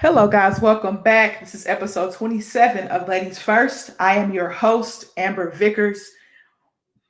Hello, guys. Welcome back. This is episode 27 of Ladies First. I am your host, Amber Vickers.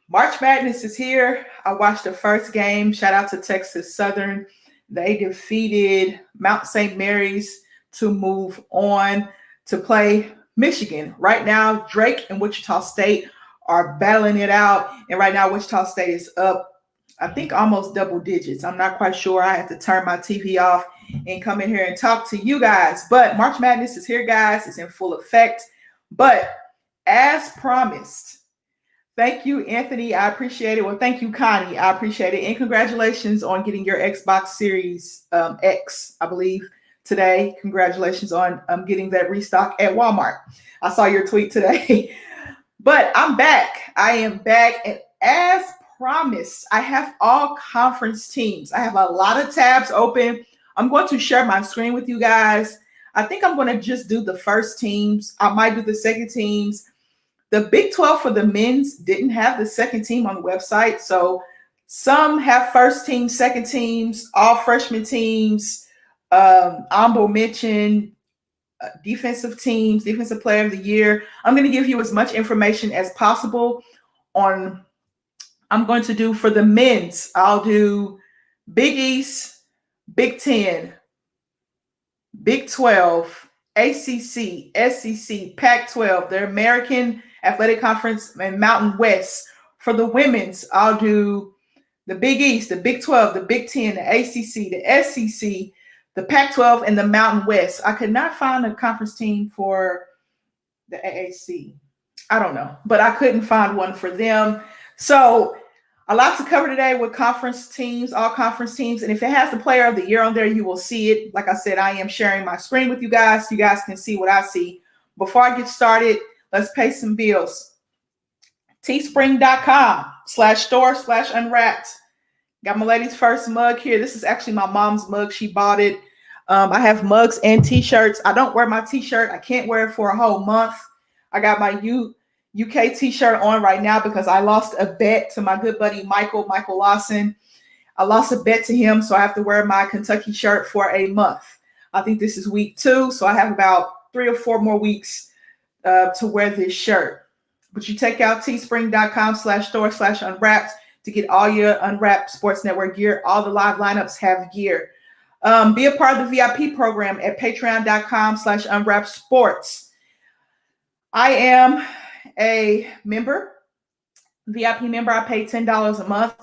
March Madness is here. I watched the first game. Shout out to Texas Southern. They defeated Mount St. Mary's to move on to play Michigan. Right now, Drake and Wichita State are battling it out. And right now, Wichita State is up, I think, almost double digits. I'm not quite sure. I had to turn my TV off and come in here and talk to you guys. But March Madness is here, guys. It's in full effect. But as promised, thank you, Anthony. I appreciate it. Well, thank you, Connie. I appreciate it. And congratulations on getting your Xbox Series X, I believe, today. Congratulations on getting that restock at Walmart. I saw your tweet today. But I'm back. I am back. And as promised, I have all conference teams. I have a lot of tabs open. I'm going to share my screen with you guys. I think I'm going to just do the first teams. I might do the second teams. The Big 12 for the men's didn't have the second team on the website. So some have first team, second teams, all freshman teams, honorable mention, defensive teams, defensive player of the year. I'm going to give you as much information as possible on, I'm going to do for the men's. I'll do Big East, Big 10, Big 12, ACC, SEC, Pac-12, the American Athletic Conference, and Mountain West. For the women's, I'll do the Big East, the Big 12, the Big 10, the ACC, the SEC, the Pac-12, and the Mountain West. I could not find a conference team for the AAC. I don't know, but I couldn't find one for them. So a lot to cover today with conference teams, all conference teams. And if it has the player of the year on there, you will see it. Like I said, I am sharing my screen with you guys. You guys can see what I see. Before I get started, let's pay some bills. Teespring.com/store/unwrapped. Got my ladies first mug here. This is actually my mom's mug. She bought it. I have mugs and t-shirts. I don't wear my t-shirt. I can't wear it for a whole month. I got my UK t-shirt on right now because I lost a bet to my good buddy Michael Lawson. I lost a bet to him, so I have to wear my Kentucky shirt for a month. I think this is week 2, so I have about 3 or 4 more weeks to wear this shirt. But you take out teespring.com/store/unwrapped to get all your Unwrapped Sports Network gear. All the live lineups have gear. Be a part of the VIP program at patreon.com/unwrappedsports. I am a member, VIP member. I pay $10 a month.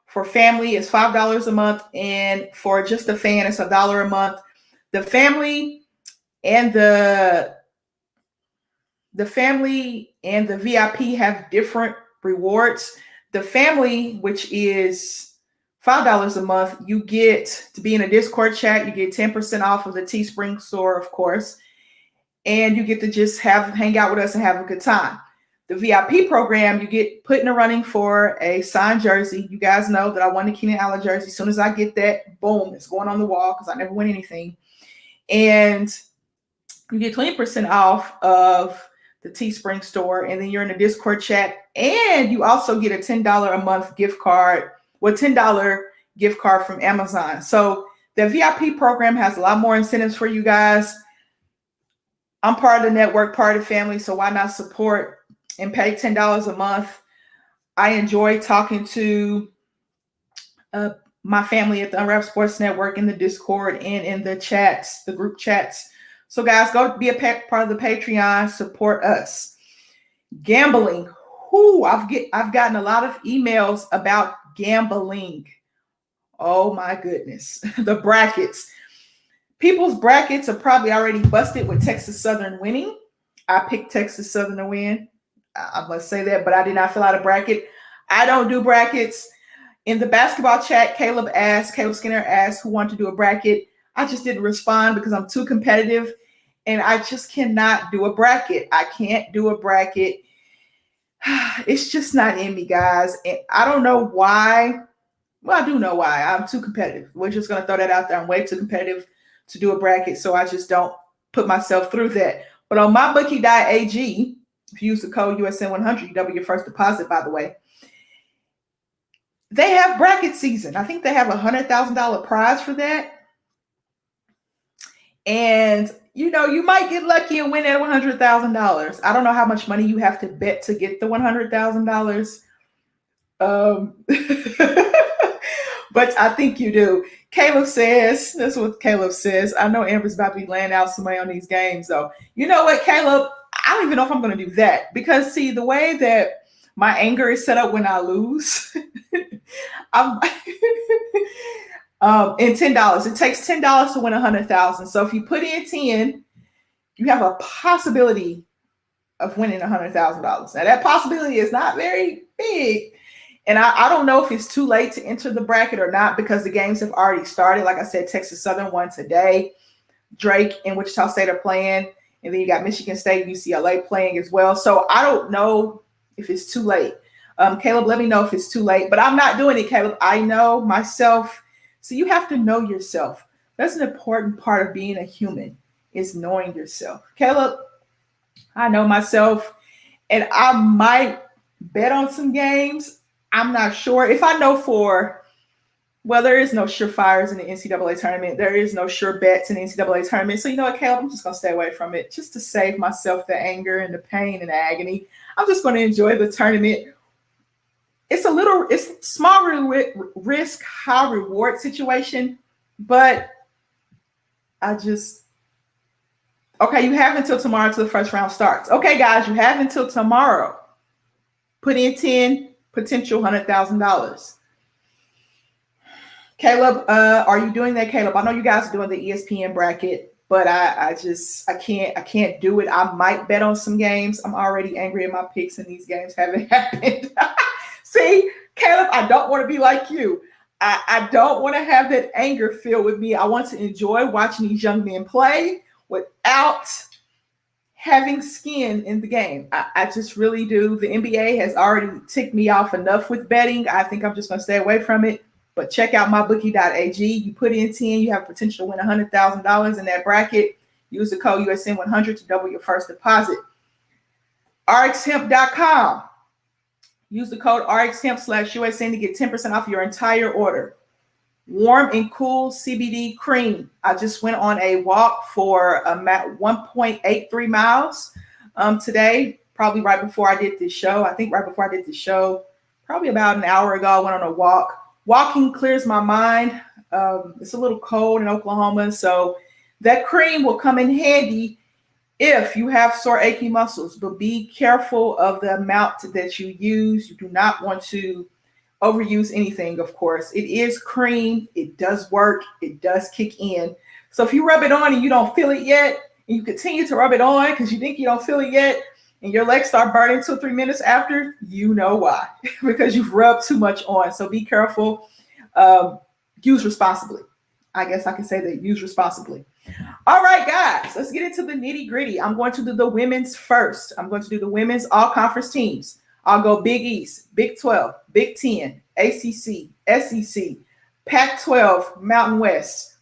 For family, it's $5 a month, and for just a fan, it's $1 a month. The family and the VIP have different rewards. The family, which is $5 a month, you get to be in a Discord chat. You get 10% off of the Teespring store, of course, and you get to just hang out with us and have a good time. The VIP program, you get put in the running for a signed jersey. You guys know that I won the Keenan Allen jersey. As soon as I get that, boom, it's going on the wall because I never win anything. And you get 20% off of the Teespring store, and then you're in the Discord chat, and you also get a $10 a month gift card, $10 gift card from Amazon. So the VIP program has a lot more incentives for you guys. I'm part of the network, part of the family, so why not support and pay $10 a month? I enjoy talking to my family at the Unwrapped Sports Network in the Discord and in the chats, the group chats. So guys, go be a part of the Patreon, support us. Gambling. I've gotten a lot of emails about gambling. Oh my goodness. The brackets. People's brackets are probably already busted with Texas Southern winning. I picked Texas Southern to win. I must say that, but I did not fill out a bracket. I don't do brackets. In the basketball chat, Caleb Skinner asked who wanted to do a bracket. I just didn't respond because I'm too competitive, and I just cannot do a bracket. I can't do a bracket. It's just not in me, guys. And I don't know why. Well, I do know why. I'm too competitive. We're just going to throw that out there. I'm way too competitive to do a bracket, so I just don't put myself through that. But on mybookie.ag, if you use the code USN100, you double your first deposit, by the way. They have bracket season. I think they have a $100,000 prize for that. And you might get lucky and win at $100,000. I don't know how much money you have to bet to get the $100,000. But I think you do. Caleb says, that's what Caleb says. I know Amber's about to be laying out some money on these games, though. You know what, Caleb? I don't even know if I'm going to do that because, see, the way that my anger is set up when I lose, I'm in $10. It takes $10 to win 100,000. So if you put in 10, you have a possibility of winning $100,000. Now that possibility is not very big. And I don't know if it's too late to enter the bracket or not because the games have already started. Like I said, Texas Southern won today. Drake and Wichita State are playing. And then you got Michigan State and UCLA playing as well. So I don't know if it's too late. Caleb, let me know if it's too late. But I'm not doing it, Caleb. I know myself. So you have to know yourself. That's an important part of being a human, is knowing yourself. Caleb, I know myself. And I might bet on some games. I'm not sure. If I know there is no surefires in the NCAA tournament. There is no sure bets in the NCAA tournament. So you know what, Caleb? I'm just going to stay away from it just to save myself the anger and the pain and the agony. I'm just going to enjoy the tournament. It's small risk, high reward situation, but okay, you have until tomorrow till the first round starts. Okay, guys, you have until tomorrow. Put in 10, potential $100,000. Caleb, are you doing that, Caleb? I know you guys are doing the ESPN bracket, but I can't do it. I might bet on some games. I'm already angry at my picks and these games haven't happened. See, Caleb, I don't want to be like you. I don't want to have that anger filled with me. I want to enjoy watching these young men play without having skin in the game. I just really do. The NBA has already ticked me off enough with betting. I think I'm just going to stay away from it. But check out mybookie.ag. You put in 10, you have potential to win $100,000 in that bracket. Use the code USN100 to double your first deposit. RxHemp.com. Use the code RxHemp/USN to get 10% off your entire order. Warm and cool CBD cream. I just went on a walk for 1.83 miles today, probably right before I did this show. I think right before I did this show, probably about an hour ago, I went on a walk. Walking clears my mind. It's a little cold in Oklahoma, so that cream will come in handy if you have sore, achy muscles. But be careful of the amount that you use. You do not want to overuse anything, of course. It is cream. It does work. It does kick in. So if you rub it on and you don't feel it yet, and you continue to rub it on because you think you don't feel it yet, and your legs start burning 2 or 3 minutes after, you know why. Because you've rubbed too much on. So be careful. Use responsibly. I guess I can say that. Use responsibly. All right, guys, let's get into the nitty gritty. I'm going to do the women's first. I'm going to do the women's all conference teams. I'll go Big East, Big 12, Big 10, ACC, SEC, Pac-12, Mountain West.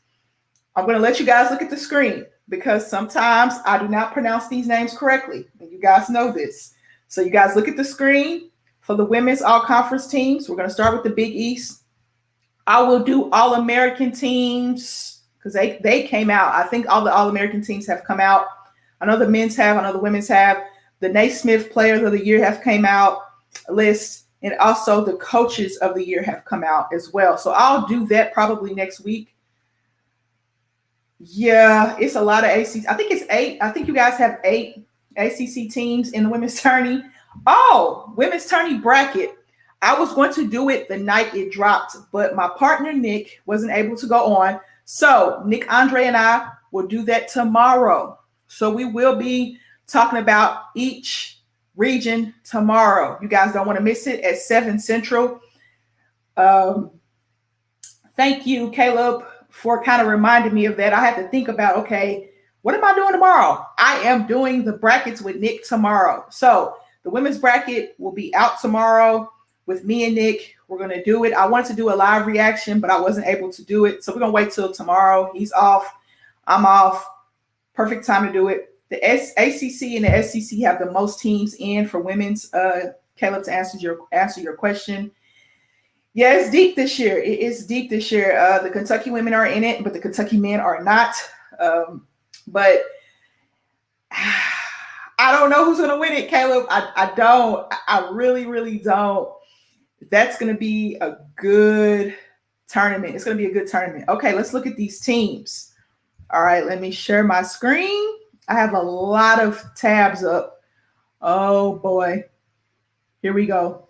I'm going to let you guys look at the screen because sometimes I do not pronounce these names correctly. And you guys know this. So you guys look at the screen for the women's all conference teams. We're going to start with the Big East. I will do All-American teams because they came out. I think all the All-American teams have come out. I know the men's have. I know the women's have. The Naismith Players of the Year have came out list, and also the Coaches of the Year have come out as well. So I'll do that probably next week. Yeah, it's a lot of ACC. I think it's 8. I think you guys have 8 ACC teams in the women's tourney. Oh, women's tourney bracket. I was going to do it the night it dropped, but my partner, Nick, wasn't able to go on. So Nick, Andre, and I will do that tomorrow. So we will be talking about each region tomorrow. You guys don't want to miss it at 7 Central. Thank you, Caleb, for kind of reminding me of that. I had to think about, okay, what am I doing tomorrow? I am doing the brackets with Nick tomorrow. So the women's bracket will be out tomorrow with me and Nick. We're going to do it. I wanted to do a live reaction, but I wasn't able to do it. So we're going to wait till tomorrow. He's off. I'm off. Perfect time to do it. The ACC and the SEC have the most teams in for women's. Caleb, to answer your question. Yeah, it's deep this year. It is deep this year. The Kentucky women are in it, but the Kentucky men are not. But don't know who's going to win it, Caleb. I don't. I really, really don't. That's going to be a good tournament. It's going to be a good tournament. Okay, let's look at these teams. All right, let me share my screen. I have a lot of tabs up. Oh, boy. Here we go.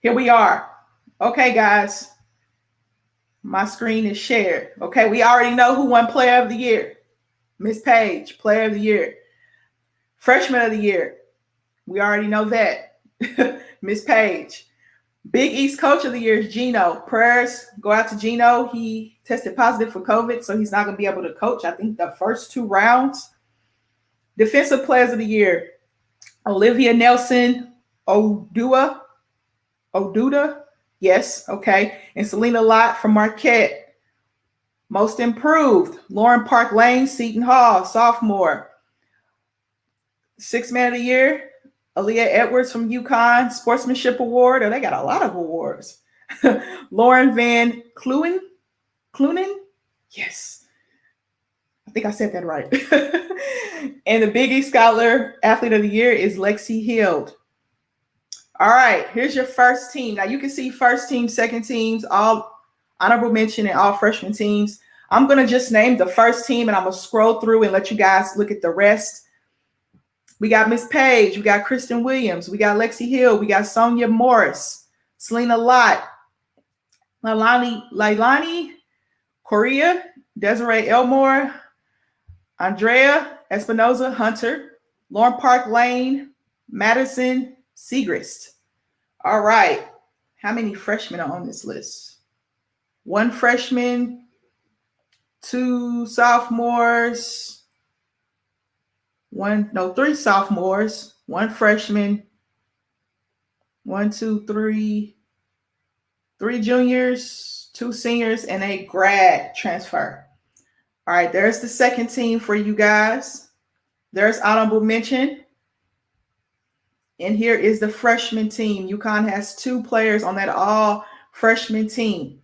Here we are. Okay, guys. My screen is shared. Okay, we already know who won Player of the Year. Miss Page, Player of the Year. Freshman of the Year. We already know that. Miss Page. Big East Coach of the Year is Gino. Prayers go out to Gino. He tested positive for COVID, so he's not going to be able to coach, I think, the first 2 rounds. Defensive Players of the Year, Olivia Nelson Oduda. Yes, okay. And Selena Lott from Marquette. Most Improved, Lauren Park Lane, Seton Hall, sophomore. Sixth Man of the Year, Aaliyah Edwards from UConn, Sportsmanship Award. Oh, they got a lot of awards. Lauren Van Clunen. Yes. I think I said that right. And the Big East Scholar Athlete of the Year is Lexi Hield. All right, here's your first team. Now you can see first team, second teams, all honorable mention, and all freshman teams. I'm going to just name the first team, and I'm going to scroll through and let you guys look at the rest. We got Miss Page. We got Kristen Williams. We got Lexi Hill. We got Sonia Morris, Selena Lott, Lailani Correa, Desiree Elmore, Andrea Espinoza Hunter, Lauren Park Lane, Madison Segrist. All right. How many freshmen are on this list? 1 freshman, 2 sophomores, 3 sophomores, 1 freshman, 1, 2, 3, 3 juniors, 2 seniors, and a grad transfer. All right, there's the second team for you guys. There's honorable mention. And here is the freshman team. UConn has 2 players on that all freshman team.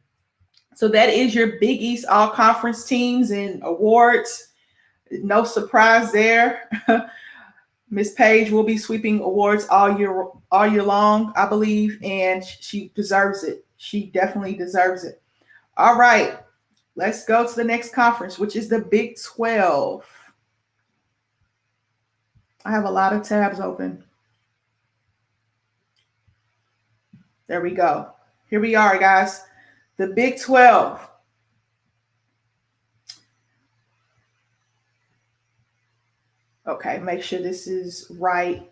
So that is your Big East all conference teams and awards. No surprise there. Miss Page will be sweeping awards all year long, I believe, and she deserves it. She definitely deserves it. All right, let's go to the next conference, which is the Big 12. I have a lot of tabs open. There we go. Here we are, guys. The Big 12. Okay, make sure this is right.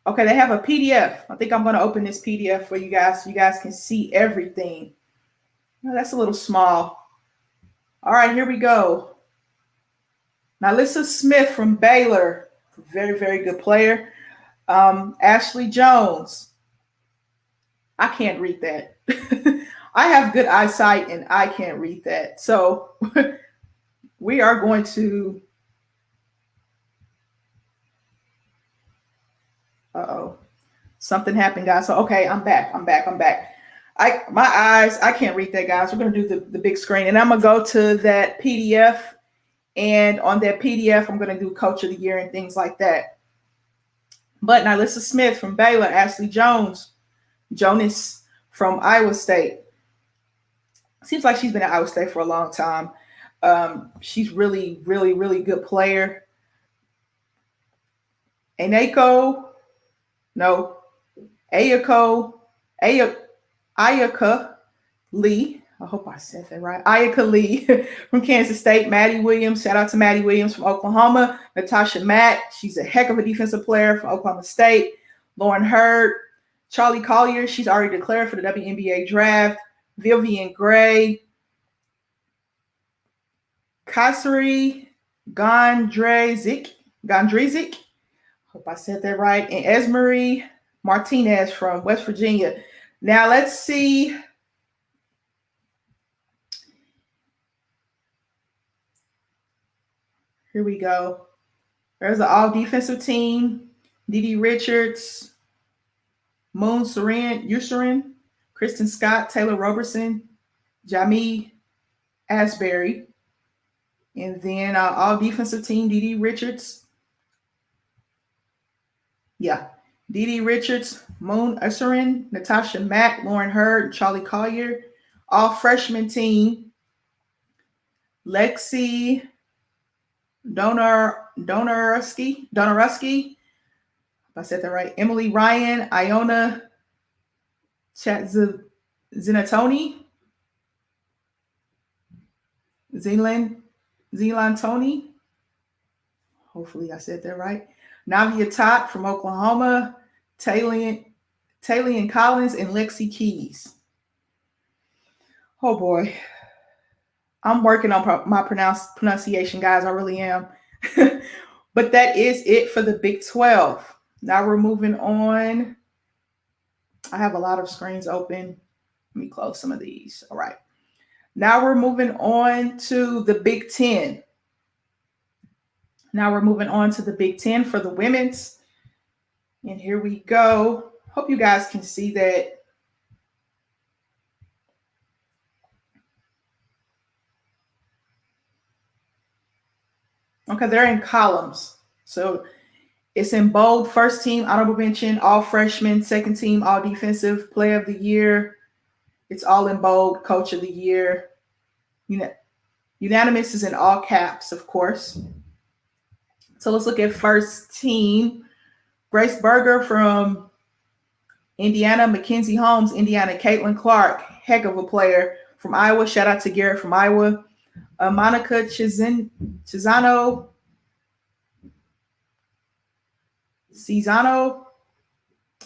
Okay, they have a PDF. I think I'm going to open this PDF for you guys so you guys can see everything. Oh, that's a little small. All right, here we go. Now, Alyssa Smith from Baylor, very, very good player. Ashley Jones. I can't read that. I have good eyesight and I can't read that. So we are going to. Something happened, guys. So, okay, I'm back. My eyes, I can't read that, guys. We're going to do the big screen. And I'm going to go to that PDF. And on that PDF, I'm going to do Coach of the Year and things like that. But now, Alyssa Smith from Baylor, Ashley Jones from Iowa State. Seems like she's been at Iowa State for a long time. She's really, really, really good player. Ayaka Lee. I hope I said that right. Ayaka Lee from Kansas State. Maddie Williams. Shout out to Maddie Williams from Oklahoma. Natasha Mack. She's a heck of a defensive player from Oklahoma State. Lauren Hurd. Charlie Collier. She's already declared for the WNBA draft. Vivian Gray. Kayseri Gondrezic. Hope I said that right. And Esmery Martinez from West Virginia. Now let's see. Here we go. There's an all-defensive team. Dee Richards, Moon Usurin, Kristen Scott, Taylor Roberson, Jamie Asbury. And then all defensive team, Dee Richards, Yeah. Dee Dee Richards, Moon Usserin, Natasha Mack, Lauren Hurd, Charlie Collier. All freshman team. Lexi Donorowski, if I said that right. Emily Ryan, Iona Zinatoni, Zealand Tony. Hopefully I said that right. Navia Tot from Oklahoma, Talian Collins, and Lexi Keys. Oh boy. I'm working on my pronunciation, guys. I really am. But that is it for the Big 12. Now we're moving on. I have a lot of screens open. Let me close some of these. All right. Now we're moving on to the Big 10. Now we're moving on to the Big 10 for the women's. And here we go. Hope you guys can see that. Okay, they're in columns. So it's in bold, first team, honorable mention, all freshmen, second team, all defensive, player of the year. It's all in bold, coach of the year. Unanimous is in all caps, of course. So let's look at first team. Grace Berger from Indiana, Mackenzie Holmes, Indiana, Caitlin Clark, heck of a player from Iowa. Shout out to Garrett from Iowa. Monica Cesano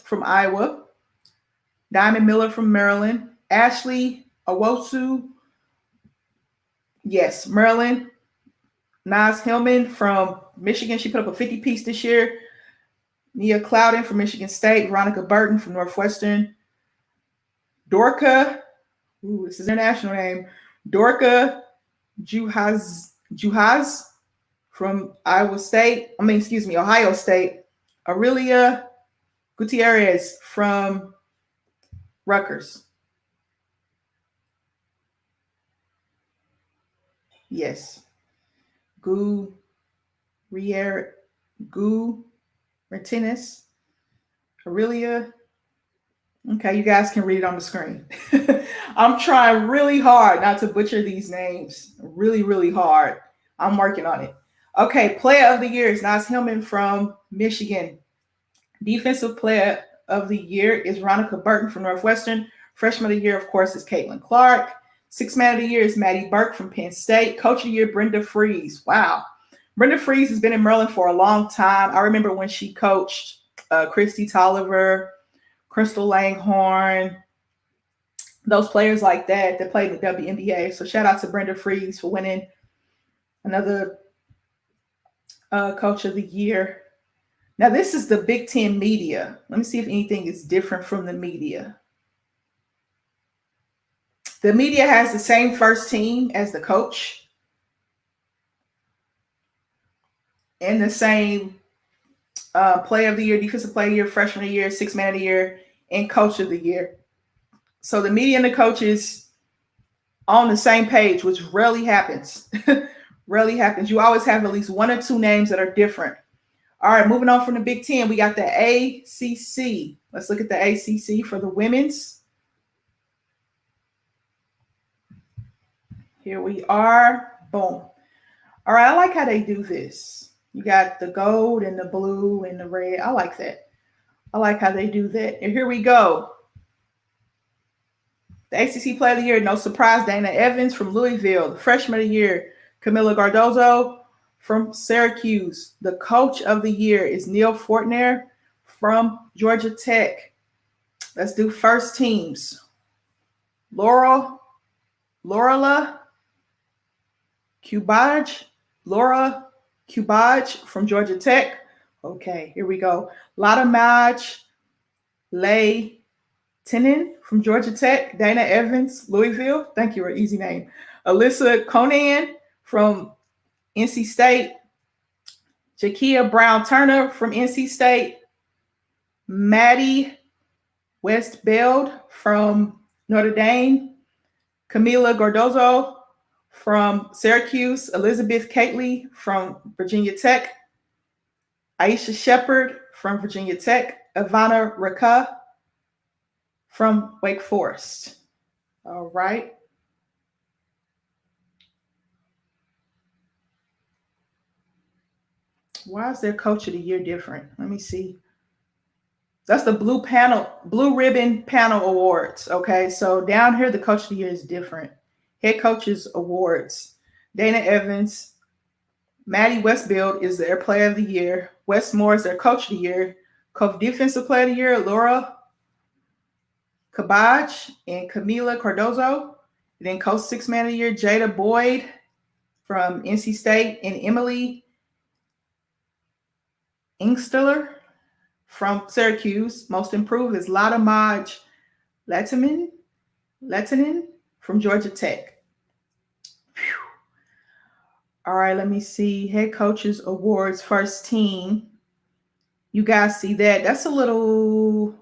from Iowa. Diamond Miller from Maryland. Ashley Owosu, yes, Maryland. Naz Hillman from Michigan. She put up a 50-piece this year. Nia Clouden from Michigan State. Veronica Burton from Northwestern. Dorka, this is their national name. Dorka Juhaz from Ohio State. Aurelia Gutierrez from Rutgers. Yes. Martinez. Aurelia. Okay, you guys can read it on the screen. I'm trying really hard not to butcher these names. Really, really hard. I'm working on it. Okay, player of the year is Naz Hillman from Michigan. Defensive player of the year is Veronica Burton from Northwestern. Freshman of the year, of course, is Caitlin Clark. Sixth man of the year is Maddie Burke from Penn State. Coach of the year, Brenda Freeze. Wow. Brenda Freeze has been in Maryland for a long time. I remember when she coached Christy Tolliver, Crystal Langhorne, those players like that played in the WNBA. So shout out to Brenda Freeze for winning another Coach of the Year. Now this is the Big Ten media. Let me see if anything is different from the media. The media has the same first team as the coach and the same player of the year, defensive player of the year, freshman of the year, sixth man of the year, and coach of the year. So the media and the coaches on the same page, which rarely happens. Rarely happens. You always have at least one or two names that are different. All right, moving on from the Big Ten, we got the ACC. Let's look at the ACC for the women's. Here we are. Boom. All right, I like how they do this. You got the gold and the blue and the red. I like that. I like how they do that. And here we go. The ACC Player of the Year, no surprise, Dana Evans from Louisville. The Freshman of the Year, Camila Cardozo from Syracuse. The Coach of the Year is Neil Fortner from Georgia Tech. Let's do first teams. Laura Kubaj from Georgia Tech. Okay, here we go. Lada Maj Lay Tenen from Georgia Tech. Dana Evans, Louisville. Thank you, an easy name. Alyssa Conan from NC State. Jakia Brown-Turner from NC State. Maddie Westbeld from Notre Dame. Camila Cardozo from Syracuse. Elizabeth Cately from Virginia Tech. Aisha Shepard from Virginia Tech. Ivana Ncaa from Wake Forest. All right. Why is their coach of the year different? Let me see. That's the blue ribbon panel awards. Okay, so down here the coach of the year is different. Head coaches awards. Dana Evans, Maddie Westfield is their player of the year. Wes Moore is their coach of the year. Co-defensive player of the year, Laura Kabaj and Camila Cardozo. Then coach six man of the year, Jada Boyd from NC State, and Emily Ingstiller from Syracuse. Most improved is Lada Maj Latinen from Georgia Tech. Whew. All right, let me see. Head coaches awards, first team. You guys see that? That's a little,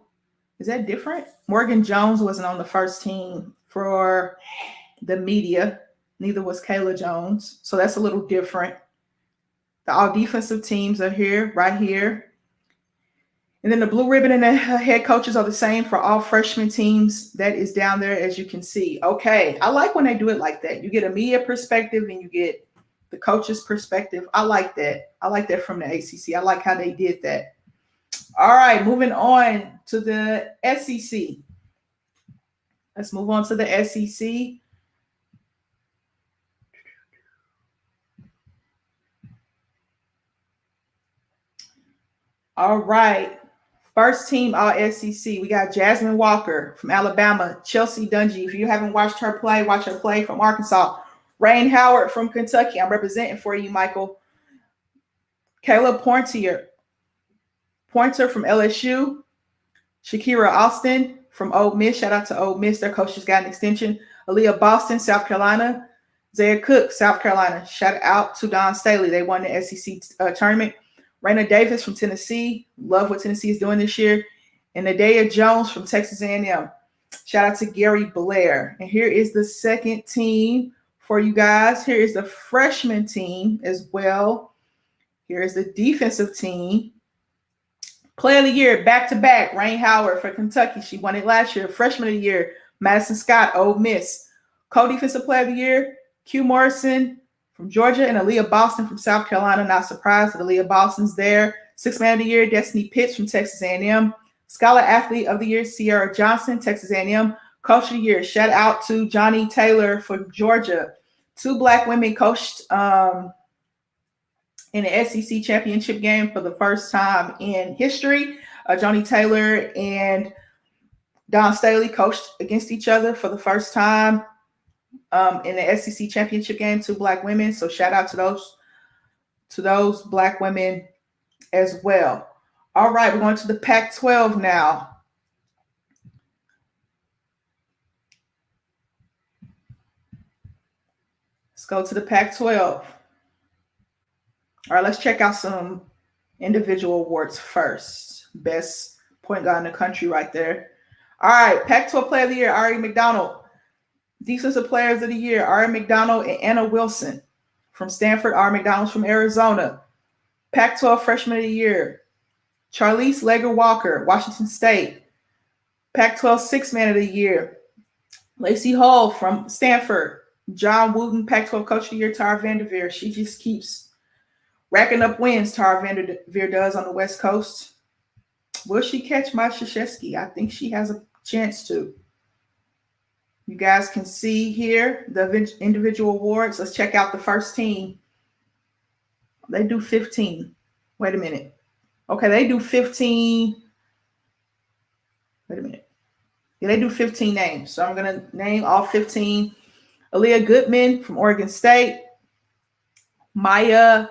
is that different? Morgan Jones wasn't on the first team for the media. Neither was Kayla Jones. So that's a little different. The all defensive teams are here, right here. And then the blue ribbon and the head coaches are the same for all freshman teams. That is down there, as you can see. Okay, I like when they do it like that. You get a media perspective and you get the coach's perspective. I like that. I like that from the ACC. I like how they did that. All right, moving on to the SEC. Let's move on to the SEC. All right. First team all SEC. We got Jasmine Walker from Alabama. Chelsea Dungy. If you haven't watched her play, watch her play from Arkansas. Rain Howard from Kentucky. I'm representing for you, Michael. Kayla Pointer from LSU. Shakira Austin from Ole Miss. Shout out to Ole Miss. Their coach just got an extension. Aaliyah Boston, South Carolina. Zaya Cook, South Carolina. Shout out to Don Staley. They won the SEC tournament. Raina Davis from Tennessee. Love what Tennessee is doing this year. And Nadea Jones from Texas A&M. Shout out to Gary Blair. And here is the second team for you guys. Here is the freshman team as well. Here is the defensive team. Player of the year, back-to-back, Rain Howard for Kentucky. She won it last year. Freshman of the year, Madison Scott, Ole Miss. Co-defensive player of the year, Q Morrison from Georgia and Aaliyah Boston from South Carolina. Not surprised that Aaliyah Boston's there. Sixth man of the year, Destiny Pitts from Texas A&M. Scholar Athlete of the Year, Sierra Johnson, Texas A&M. Coach of the Year, shout out to Johnny Taylor for Georgia. Two black women coached in the SEC championship game for the first time in history. Johnny Taylor and Don Staley coached against each other for the first time in the SEC championship game, two black women. So shout out to those black women as well. All right, we're going to the Pac-12 now. Let's go to the Pac-12. All right, let's check out some individual awards first. Best point guard in the country right there. All right, Pac-12 Player of the Year, Ari McDonald. Defensive Players of the Year, Ari McDonald and Anna Wilson from Stanford. Ari McDonald's from Arizona. Pac-12 Freshman of the Year, Charlize Lager-Walker, Washington State. Pac-12 Sixth Man of the Year, Lacey Hull from Stanford. John Wooten, Pac-12 Coach of the Year, Tara Vanderveer. She just keeps racking up wins, Tara Vanderveer does on the West Coast. Will she catch Mike Krzyzewski? I think she has a chance to. You guys can see here the individual awards. Let's check out the first team. They do 15. Wait a minute. Okay, they do 15. Wait a minute. Yeah, they do 15 names. So I'm going to name all 15. Aaliyah Goodman from Oregon State. Maya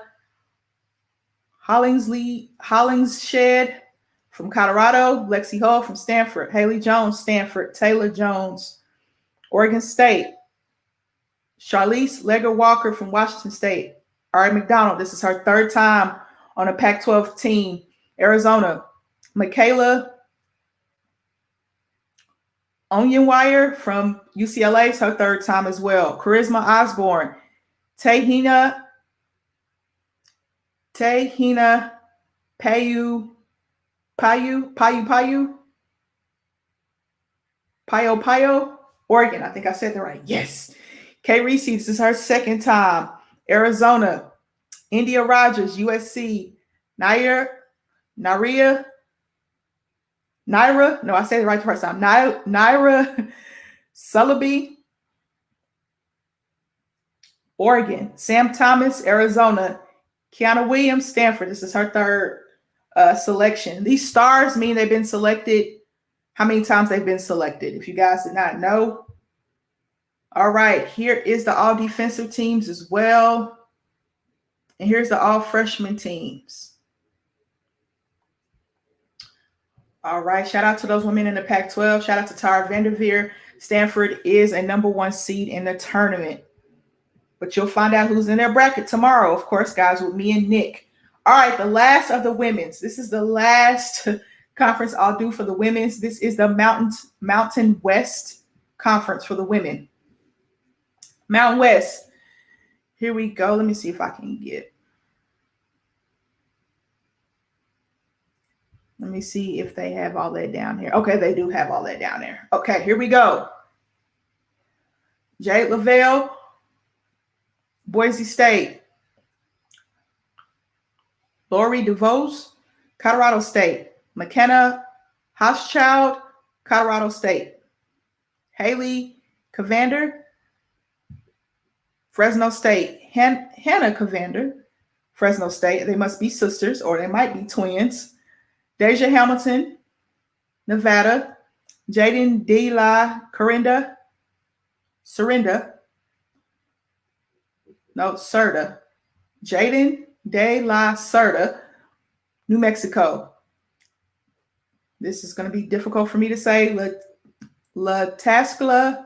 Hollingshed from Colorado. Lexi Hull from Stanford. Haley Jones, Stanford. Taylor Jones, Oregon State. Charlize Lager-Walker from Washington State. Ari McDonald, this is her third time on a Pac-12 team. Arizona. Michaela Onyenwire from UCLA, it's her third time as well. Charisma Osborne. Tehina Payu Payo, Oregon. I think I said that right. Yes. Kay Reese, this is her second time. Arizona. India Rogers, USC. Naira. No, I said it right the first time. Naira Sullaby, Oregon. Sam Thomas, Arizona. Kiana Williams, Stanford. This is her third selection. These stars mean they've been selected. How many times they've been selected? If you guys did not know. All right, here is the all defensive teams as well. And here's the all freshman teams. All right, shout out to those women in the Pac-12. Shout out to Tara Vanderveer. Stanford is a #1 seed in the tournament. But you'll find out who's in their bracket tomorrow, of course, guys, with me and Nick. All right, the last of the women's. This is the last conference I'll do for the women's. This is the Mountain West Conference for the women. Mountain West. Here we go. Let me see if I can get. Let me see if they have all that down here. Okay, they do have all that down there. Okay, here we go. Jade Lavelle, Boise State. Lori DeVos, Colorado State. McKenna Hochschild, Colorado State. Haley Cavander, Fresno State. Hannah Cavander, Fresno State. They must be sisters or they might be twins. Deja Hamilton, Nevada. Jaden De La Serta. Jaden De La Serta, New Mexico. This is going to be difficult for me to say. Latasca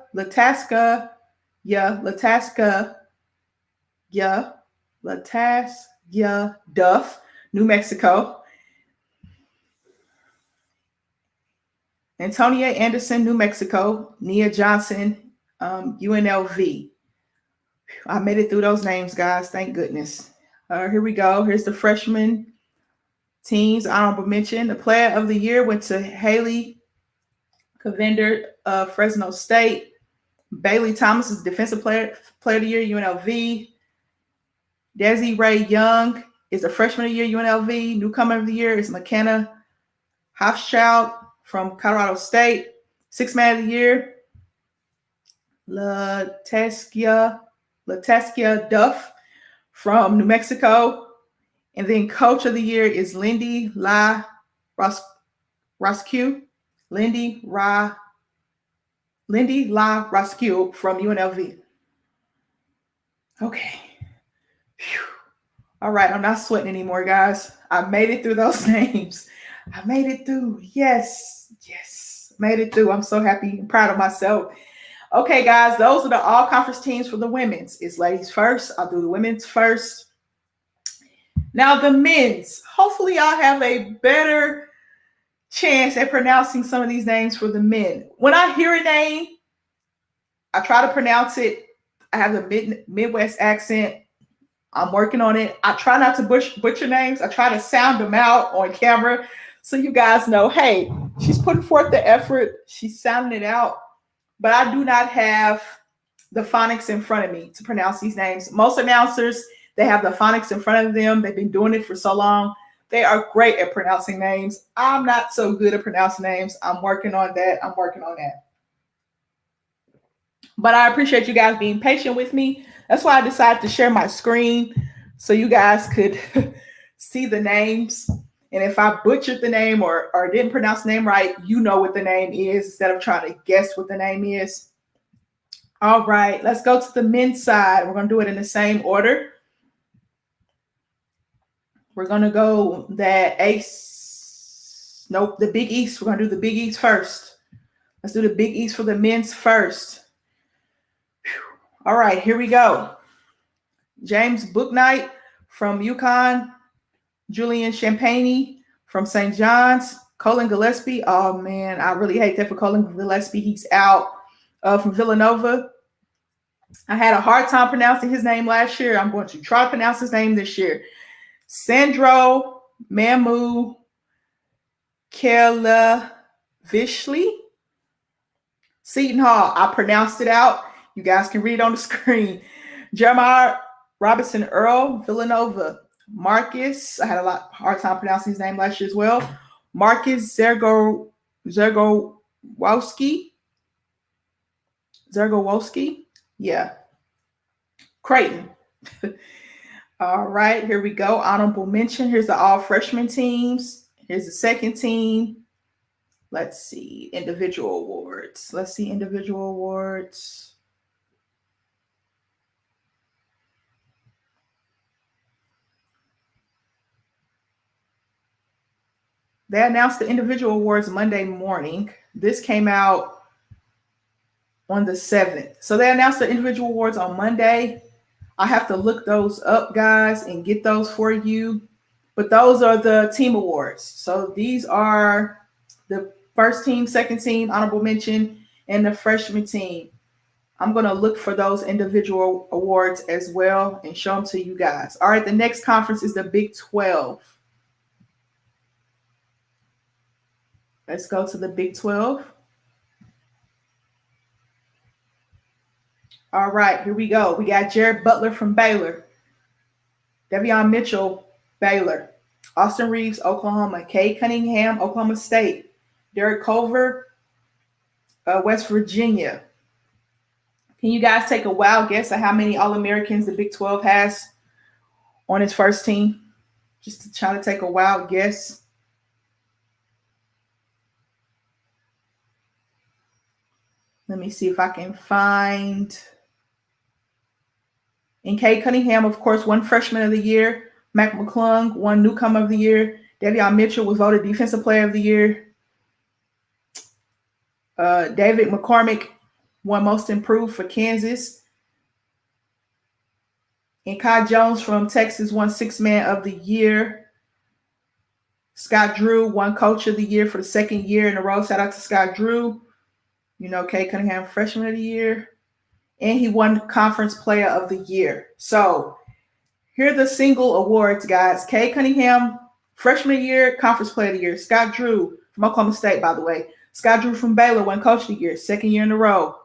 Duff, New Mexico. Antonia Anderson, New Mexico. Nia Johnson, UNLV. I made it through those names, guys. Thank goodness. Here we go. Here's the freshman teams. Honorable mention. The player of the year went to Haley Cavander of Fresno State. Bailey Thomas is defensive player of the year, UNLV. Desi Ray Young is the freshman of the year, UNLV. Newcomer of the year is McKenna Hochschild from Colorado State. Sixth man of the year, Latasca Duff from New Mexico. And then coach of the year is Lindy La Rosque from UNLV. Okay. Whew. All right, I'm not sweating anymore, guys. I made it through those names. I made it through. Yes. Made it through. I'm so happy and proud of myself. Okay, guys, those are the all-conference teams for the women's. It's ladies first. I'll do the women's first. Now, the men's. Hopefully, I'll have a better chance at pronouncing some of these names for the men. When I hear a name, I try to pronounce it. I have the Midwest accent. I'm working on it. I try not to butcher names. I try to sound them out on camera so you guys know, hey, she's putting forth the effort. She's sounding it out. But I do not have the phonics in front of me to pronounce these names. Most announcers, they have the phonics in front of them. They've been doing it for so long. They are great at pronouncing names. I'm not so good at pronouncing names. I'm working on that. But I appreciate you guys being patient with me. That's why I decided to share my screen so you guys could see the names. And if I butchered the name or didn't pronounce the name right, you know what the name is instead of trying to guess what the name is. All right, let's go to the men's side. We're going to do it in the same order. We're going to go the Big East. We're going to do the Big East first. Let's do the Big East for the men's first. All right, here we go. James Bouknight from UConn. Julian Champagne from St. John's. Colin Gillespie. Oh, man, I really hate that for Colin Gillespie. He's out from Villanova. I had a hard time pronouncing his name last year. I'm going to try to pronounce his name this year. Sandro Mamu Kayla Vishley. Seton Hall, I pronounced it out. You guys can read it on the screen. Jeremiah Robinson Earl, Villanova. Marcus, I had hard time pronouncing his name last year as well. Marcus Zergowowski. Yeah. Creighton. All right, here we go. Honorable mention. Here's the all freshman teams. Here's the second team. Let's see. Individual awards. They announced the individual awards Monday morning. This came out on the 7th. So they announced the individual awards on Monday. I have to look those up, guys, and get those for you. But those are the team awards. So these are the first team, second team, honorable mention, and the freshman team. I'm going to look for those individual awards as well and show them to you guys. All right, the next conference is the Big 12. Let's go to the Big 12. All right, here we go. We got Jared Butler from Baylor. Devion Mitchell, Baylor. Austin Reeves, Oklahoma. Cade Cunningham, Oklahoma State. Derek Culver, West Virginia. Can you guys take a wild guess at how many All-Americans the Big 12 has on its first team? Just to try to take a wild guess. Let me see if I can find. And Cade Cunningham, of course, won Freshman of the Year. Mac McClung won Newcomer of the Year. Devion Mitchell was voted Defensive Player of the Year. David McCormick won Most Improved for Kansas. And Ncaa Jones from Texas won Sixth Man of the Year. Scott Drew won Coach of the Year for the second year in a row. Shout out to Scott Drew. You know, Cade Cunningham, Freshman of the Year. And he won Conference Player of the Year. So here are the single awards, guys. Cade Cunningham, Freshman of the Year, Conference Player of the Year. Scott Drew from Oklahoma State, by the way. Scott Drew from Baylor won Coach of the Year, second year in a row.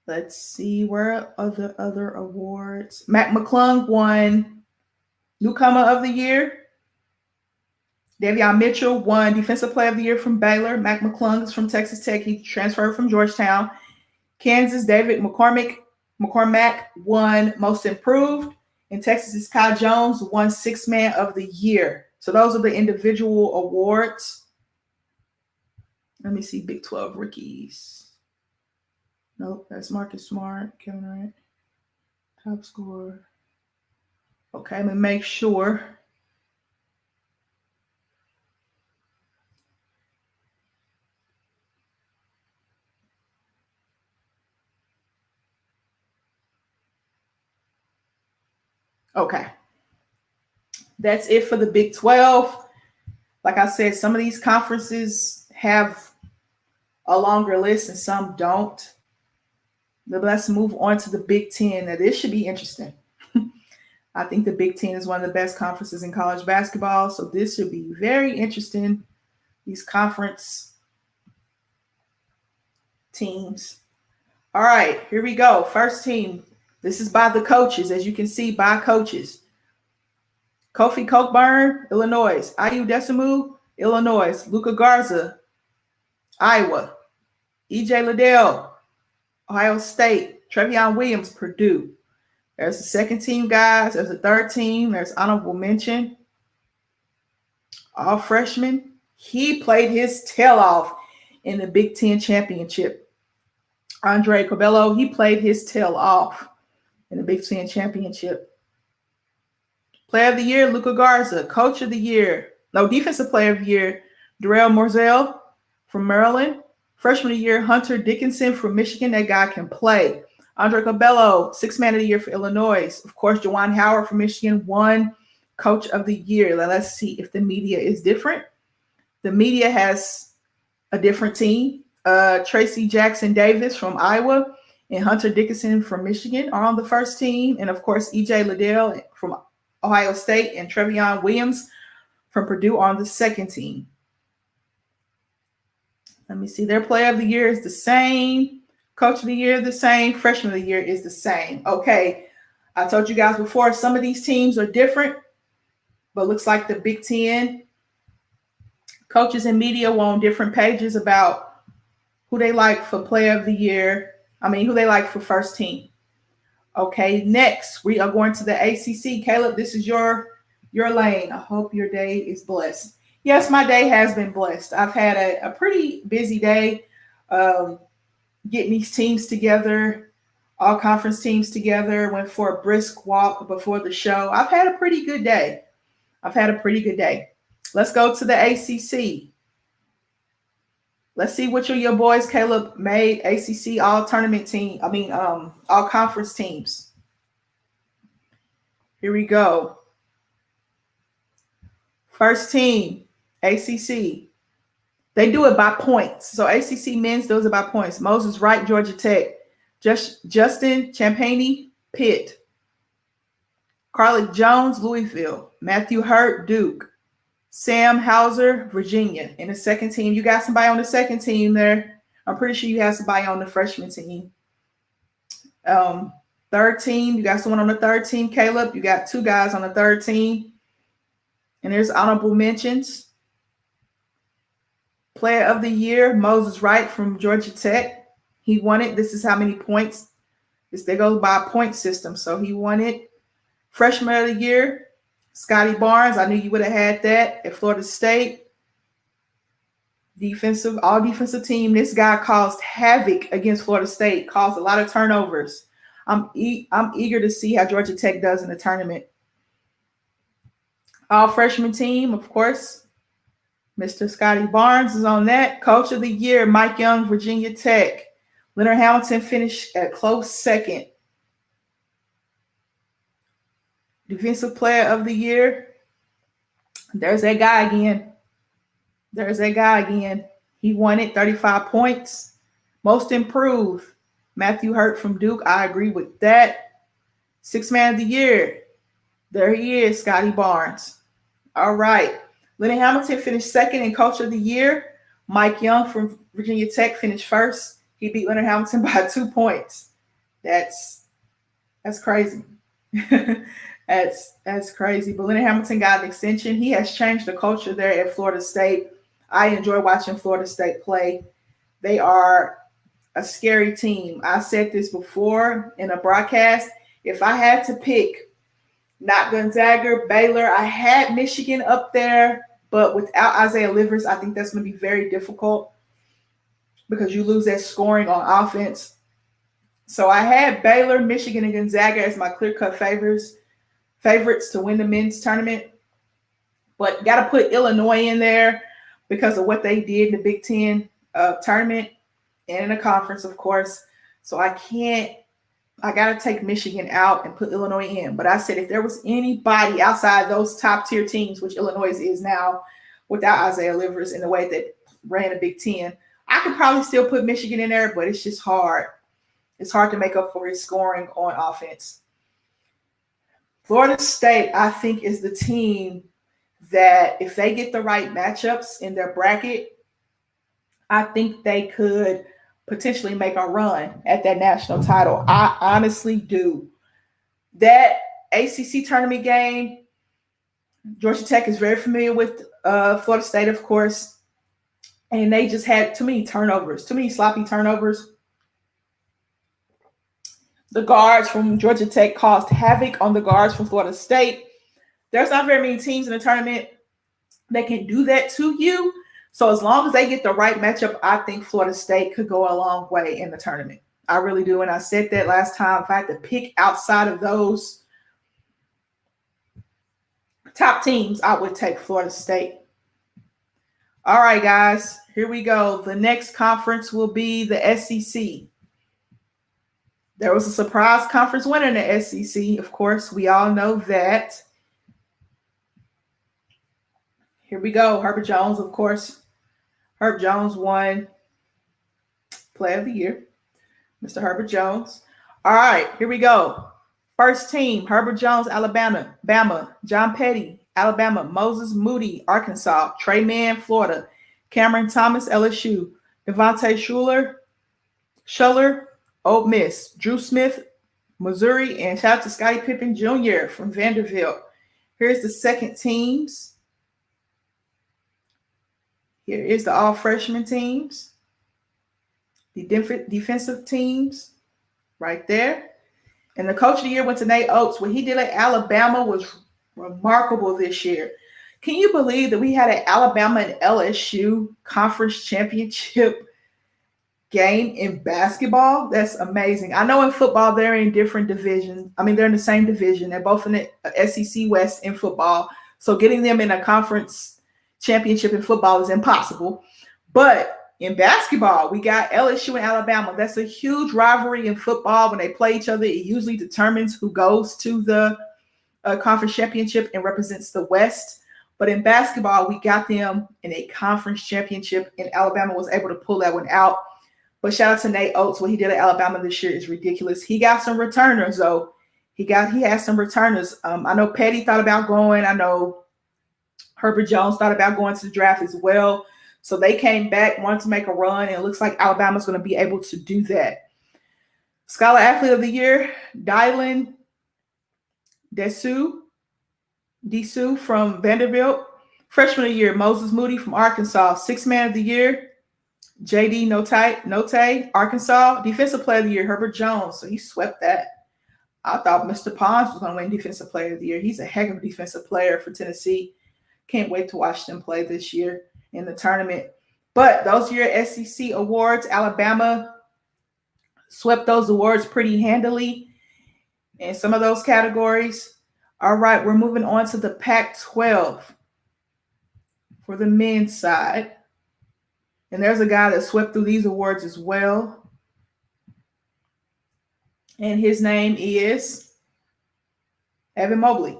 Let's see, where are the other awards? Mac McClung won Newcomer of the Year. Devion Mitchell won Defensive Player of the Year from Baylor. Mac McClung is from Texas Tech. He transferred from Georgetown. Kansas, David McCormack won Most Improved. In Texas, Ncaa Jones won Sixth Man of the Year. So those are the individual awards. Let me see Big 12 rookies. Nope, that's Marcus Smart, Kevin Wright, top scorer. Okay, I'm going to make sure. Okay. That's it for the Big 12. Like I said, some of these conferences have a longer list and some don't. But let's move on to the Big 10. Now, this should be interesting. I think the Big 10 is one of the best conferences in college basketball. So this should be very interesting. These conference teams. All right, here we go. First team. This is by the coaches, as you can see, by coaches. Kofi Cockburn, Illinois. Ayu Desimu, Illinois. Luka Garza, Iowa. EJ Liddell, Ohio State. Trevion Williams, Purdue. There's the second team, guys. There's a third team. There's honorable mention. All freshmen. He played his tail off in the Big Ten championship. Andre Cabello, he played his tail off in the Big Ten championship. Player of the Year, Luka Garza. Coach of the Year, Defensive Player of the Year, Darrell Morzell from Maryland. Freshman of the Year, Hunter Dickinson from Michigan. That guy can play. Andre Cabello, Sixth Man of the Year for Illinois. Of course, Juwan Howard from Michigan won Coach of the Year. Now, let's see if the media is different. The media has a different team. Tracy Jackson Davis from Iowa and Hunter Dickinson from Michigan are on the first team. And, of course, EJ Liddell from Ohio State, and Trevion Williams from Purdue on the second team. Let me see. Their player of the year is the same. Coach of the year the same. Freshman of the year is the same. Okay. I told you guys before, some of these teams are different, but looks like the Big Ten coaches and media were on different pages about who they like for player of the year. Who they like for first team. Okay, next we are going to the ACC. Caleb, this is your lane. I hope your day is blessed. Yes, my day has been blessed. I've had a pretty busy day getting these teams together, all conference teams together. Went for a brisk walk before the show. I've had a pretty good day. Let's go to the ACC. Let's see which of your boys, Caleb, made ACC all-tournament team. All-conference teams. Here we go. First team, ACC. They do it by points. So ACC men's does it by points. Moses Wright, Georgia Tech. Justin Champagne, Pitt. Carlick Jones, Louisville. Matthew Hurt, Duke. Sam Hauser, Virginia. In the second team, you got somebody on the second team there. I'm pretty sure you have somebody on the freshman team. Third team, you got someone on the third team, Caleb. You got two guys on the third team. And there's honorable mentions. Player of the year, Moses Wright from Georgia Tech. He won it. This is how many points. They go by a point system, so he won it. Freshman of the year, Scotty Barnes. I knew you would have had that at Florida State. All defensive team. This guy caused havoc against Florida State, caused a lot of turnovers. I'm eager to see how Georgia Tech does in the tournament. All freshman team, of course. Mr. Scotty Barnes is on that. Coach of the year, Mike Young, Virginia Tech. Leonard Hamilton finished at close second. Defensive player of the year. There's that guy again. He won it, 35 points. Most improved, Matthew Hurt from Duke. I agree with that. Sixth man of the year. There he is, Scotty Barnes. All right. Leonard Hamilton finished second in coach of the year. Mike Young from Virginia Tech finished first. He beat Leonard Hamilton by 2 points. That's crazy. That's crazy. But Leonard Hamilton got an extension. He has changed the culture there at Florida State. I enjoy watching Florida State play. They are a scary team. I said this before in a broadcast. If I had to pick, not Gonzaga, Baylor, I had Michigan up there, but without Isaiah Livers, I think that's going to be very difficult because you lose that scoring on offense. So I had Baylor, Michigan, and Gonzaga as my clear-cut favorites to win the men's tournament. But got to put Illinois in there because of what they did in the Big Ten tournament and in the conference, of course. So I got to take Michigan out and put Illinois in. But I said if there was anybody outside those top-tier teams, which Illinois is now without Isaiah Livers in the way that ran the Big Ten, I could probably still put Michigan in there, but it's just hard. It's hard to make up for his scoring on offense. Florida State, I think, is the team that if they get the right matchups in their bracket, I think they could potentially make a run at that national title. I honestly do. That ACC tournament game, Georgia Tech is very familiar with Florida State, of course, and they just had too many turnovers, too many sloppy turnovers. The guards from Georgia Tech caused havoc on the guards from Florida State. There's not very many teams in the tournament that can do that to you. So as long as they get the right matchup, I think Florida State could go a long way in the tournament. I really do. And I said that last time. If I had to pick outside of those top teams, I would take Florida State. All right, guys, here we go. The next conference will be the SEC. There was a surprise conference winner in the SEC. Of course, we all know that. Here we go. Herbert Jones, of course. Herb Jones won Player of the Year. Mr. Herbert Jones. All right, here we go. First team, Herbert Jones, Alabama. Bama. John Petty, Alabama. Moses Moody, Arkansas. Trey Mann, Florida. Cameron Thomas, LSU. Devontae Shuller, Ole Miss. Drew Smith, Missouri. And shout out to Scottie Pippen Jr. from Vanderbilt. Here's the second teams. Here is the all freshman teams. The defensive teams right there. And the coach of the year went to Nate Oates. What he did at Alabama was remarkable this year. Can you believe that we had an Alabama and LSU conference championship game in basketball? That's amazing. I know in football, they're in different divisions. I mean, they're in the same division. They're both in the SEC West in football. So getting them in a conference championship in football is impossible. But in basketball, we got LSU and Alabama. That's a huge rivalry in football. When they play each other, it usually determines who goes to the conference championship and represents the West. But in basketball, we got them in a conference championship, and Alabama was able to pull that one out. But shout out to Nate Oates. What he did at Alabama this year is ridiculous. He got some returners, though. He has some returners. I know Petty thought about going. I know Herbert Jones thought about going to the draft as well. So they came back, wanted to make a run, and it looks like Alabama's going to be able to do that. Scholar Athlete of the Year, Dylan Dessou from Vanderbilt. Freshman of the Year, Moses Moody from Arkansas. Sixth Man of the Year, J.D. Notae, Arkansas. Defensive Player of the Year, Herbert Jones. So he swept that. I thought Mr. Pons was going to win Defensive Player of the Year. He's a heck of a defensive player for Tennessee. Can't wait to watch them play this year in the tournament. But those are your SEC awards. Alabama swept those awards pretty handily in some of those categories. All right, we're moving on to the Pac-12 for the men's side. And there's a guy that swept through these awards as well. And his name is Evan Mobley.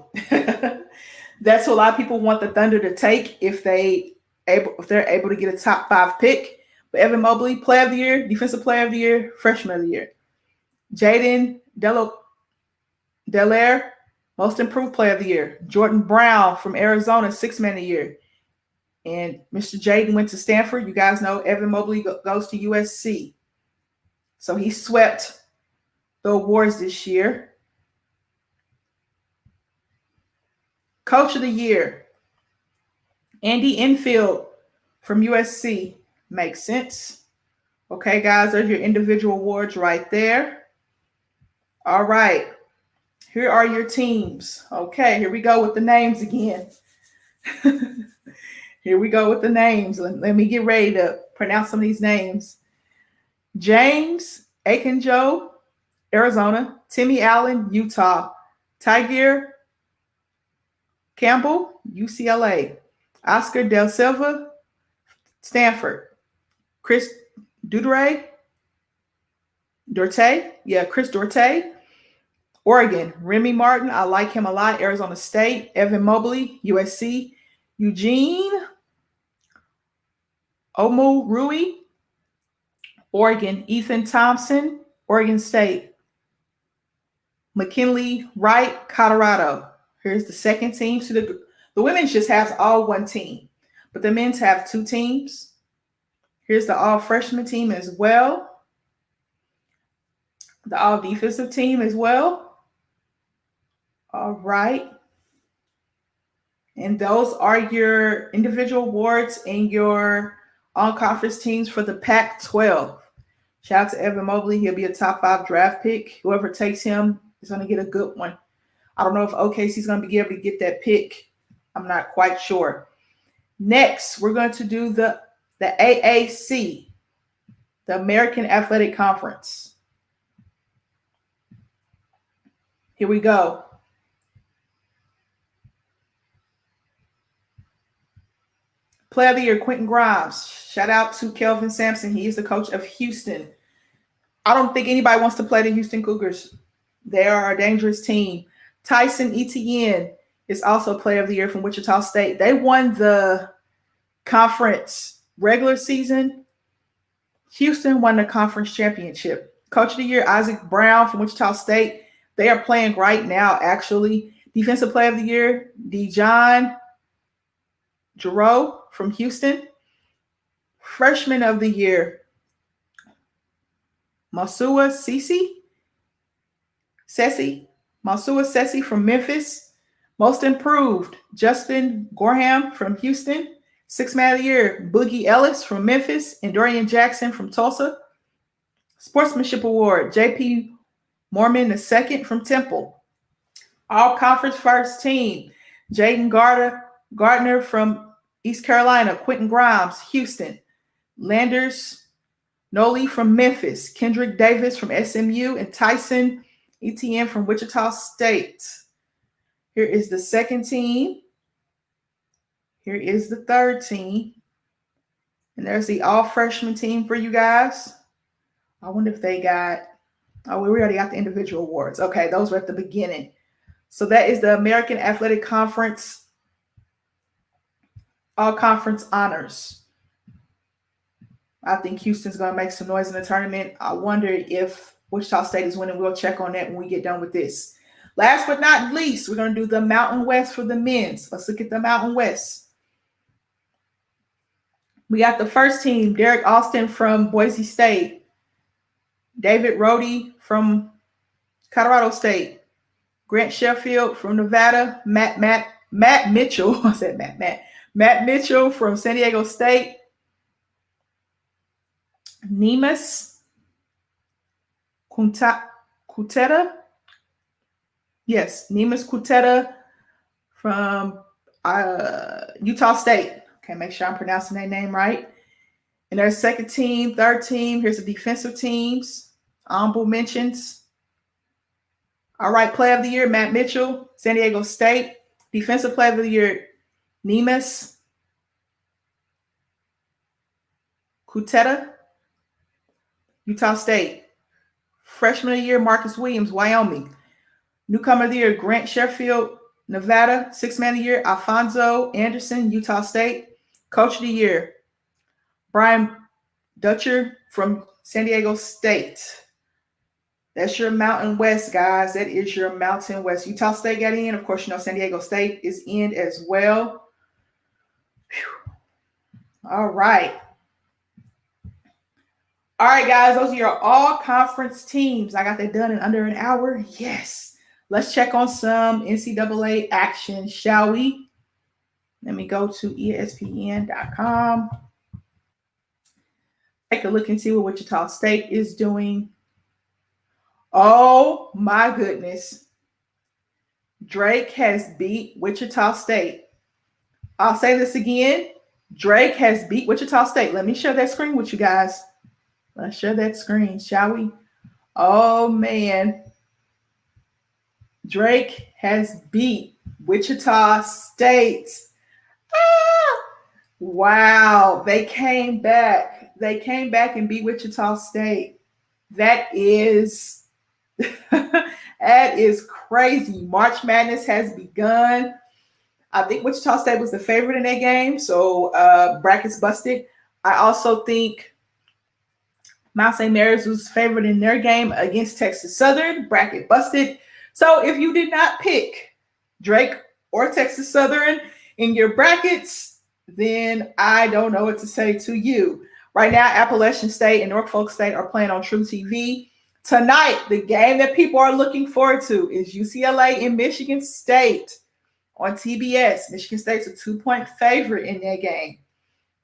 That's what a lot of people want the Thunder to take if they're able to get a top 5 pick. But Evan Mobley, Player of the Year, Defensive Player of the Year, Freshman of the Year. Jaden Delaire, Most Improved Player of the Year. Jordan Brown from Arizona, Sixth Man of the Year. And Mr. Jaden went to Stanford. You guys know Evan Mobley goes to USC. So he swept the awards this year. Coach of the Year, Andy Enfield from USC. Makes sense. Okay, guys, there's your individual awards right there. All right. Here are your teams. Okay, here we go with the names again. Here we go with the names. Let me get ready to pronounce some of these names. James Akinjo, Arizona. Timmy Allen, Utah. Tiger Campbell, UCLA. Oscar Del Silva, Stanford. Chris Dorte, Chris Dorte, Oregon. Remy Martin, I like him a lot, Arizona State. Evan Mobley, USC. Eugene Omoruyi, Oregon. Ethan Thompson, Oregon State. McKinley Wright, Colorado. Here's the second team. So the women's just has all one team, but the men's have 2 teams. Here's the all freshman team as well. The all defensive team as well. All right. And those are your individual awards and your all-conference teams for the Pac-12. Shout out to Evan Mobley. He'll be a top 5 draft pick. Whoever takes him is going to get a good one. I don't know if OKC's going to be able to get that pick. I'm not quite sure. Next, we're going to do the AAC, the American Athletic Conference. Here we go. Player of the Year, Quentin Grimes. Shout out to Kelvin Sampson. He is the coach of Houston. I don't think anybody wants to play the Houston Cougars. They are a dangerous team. Tyson Etienne is also Player of the Year from Wichita State. They won the conference regular season. Houston won the conference championship. Coach of the Year, Isaac Brown from Wichita State. They are playing right now, actually. Defensive Player of the Year, Dijon Giroux from Houston. Freshman of the Year, Masua Sessi from Memphis. Most Improved, Justin Gorham from Houston. Sixth Man of the Year, Boogie Ellis from Memphis and Dorian Jackson from Tulsa. Sportsmanship Award, J.P. Mormon II from Temple. All Conference First Team, Jaden Gardner from East Carolina, Quentin Grimes, Houston. Landers Noli from Memphis, Kendrick Davis from SMU, and Tyson Etienne from Wichita State. Here is the second team. Here is the third team. And there's the all-freshman team for you guys. I wonder if they got, we already got the individual awards. Okay, those were at the beginning. So that is the American Athletic Conference all-conference honors. I think Houston's going to make some noise in the tournament. I wonder if Wichita State is winning. We'll check on that when we get done with this. Last but not least, we're going to do the Mountain West for the men's. Let's look at the Mountain West. We got the first team, Derek Austin from Boise State, David Rhodey from Colorado State, Grant Sheffield from Nevada, Matt Mitchell. I said Matt Mitchell from San Diego State, Nemus Kuteta. Yes, Nemus Kuteta from Utah State. Okay, make sure I'm pronouncing that name right. And there's second team, third team. Here's the defensive teams. Honorable mentions. All right, Player of the Year, Matt Mitchell, San Diego State. Defensive Player of the Year, Nemus Kuteta, Utah State. Freshman of the Year, Marcus Williams, Wyoming. Newcomer of the Year, Grant Sheffield, Nevada. Sixth Man of the Year, Alfonso Anderson, Utah State. Coach of the Year, Brian Dutcher from San Diego State. That's your Mountain West, guys. That is your Mountain West. Utah State got in. Of course, you know San Diego State is in as well. Whew. All right. All right, guys. Those are your all-conference teams. I got that done in under an hour. Yes. Let's check on some NCAA action, shall we? Let me go to ESPN.com. Take a look and see what Wichita State is doing. Oh, my goodness. Drake has beat Wichita State. I'll say this again. Drake has beat Wichita State. Let me share that screen with you guys. Let's share that screen, shall we? Oh, man. Drake has beat Wichita State. Wow. They came back. They came back and beat Wichita State. That is crazy. March Madness has begun. I think Wichita State was the favorite in that game, so brackets busted. I also think Mount St. Mary's was favored in their game against Texas Southern, bracket busted. So if you did not pick Drake or Texas Southern in your brackets, then I don't know what to say to you. Right now, Appalachian State and Norfolk State are playing on True TV. Tonight, the game that people are looking forward to is UCLA and Michigan State on TBS. Michigan State's a 2-point favorite in that game.